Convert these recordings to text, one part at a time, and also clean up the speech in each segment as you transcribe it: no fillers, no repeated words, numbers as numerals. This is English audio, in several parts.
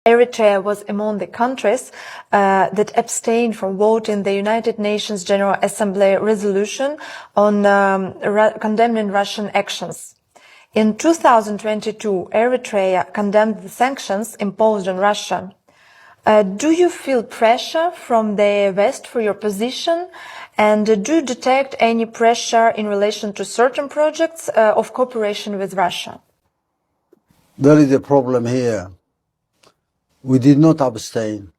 Eritrea was among the countries that abstained from voting the United Nations General Assembly resolution on condemning Russian actions. In 2022, Eritrea condemned the sanctions imposed on Russia. Do you feel pressure from the West for your position? And do you detect any pressure in relation to certain projects of cooperation with Russia? There is a problem here. We did not abstain.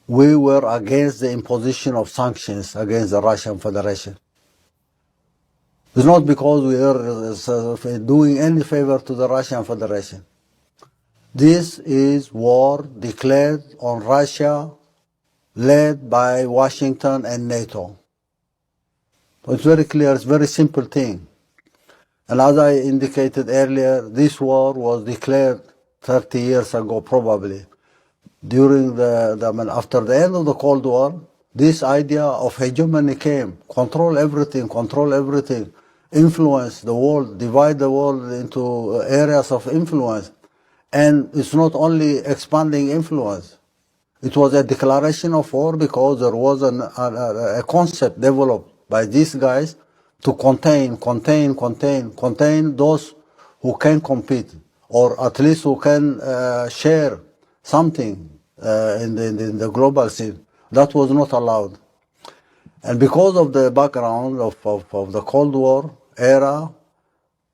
We were against the imposition of sanctions against the Russian Federation. It's not because we are doing any favor to the Russian Federation. This is war declared on Russia, led by Washington and NATO. So it's very clear, it's a very simple thing. And as I indicated earlier, this war was declared 30 years ago probably. During after the end of the Cold War, this idea of hegemony came. Control everything, influence the world, divide the world into areas of influence. And it's not only expanding influence. It was a declaration of war because there was a concept developed by these guys to contain those who can compete, or at least who can share something in the global scene. That was not allowed. And because of the background of the Cold War era,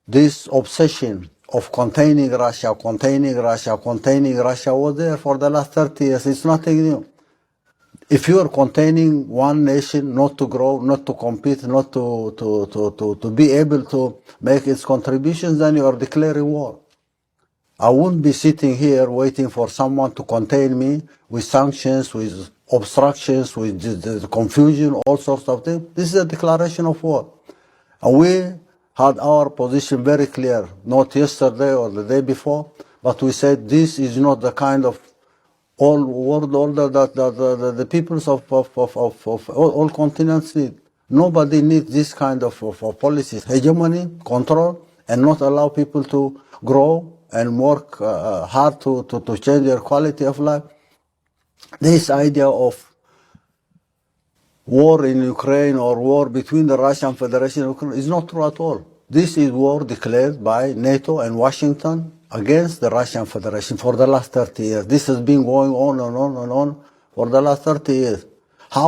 this obsession of containing Russia was there for the last 30 years. It's nothing new. If you are containing one nation not to grow, not to compete, not to be able to make its contributions, then you are declaring war. I wouldn't be sitting here waiting for someone to contain me with sanctions, with obstructions, with the confusion, all sorts of things. This is a declaration of war. And we had our position very clear, not yesterday or the day before, but we said this is not the kind of world order that the peoples of all continents need. Nobody needs this kind of policies, hegemony, control, and not allow people to grow and work hard to change their quality of life. This idea of war in Ukraine or war between the Russian Federation and Ukraine is not true at all. This is war declared by NATO and Washington against the Russian Federation for the last 30 years. This has been going on and on and on for the last 30 years. How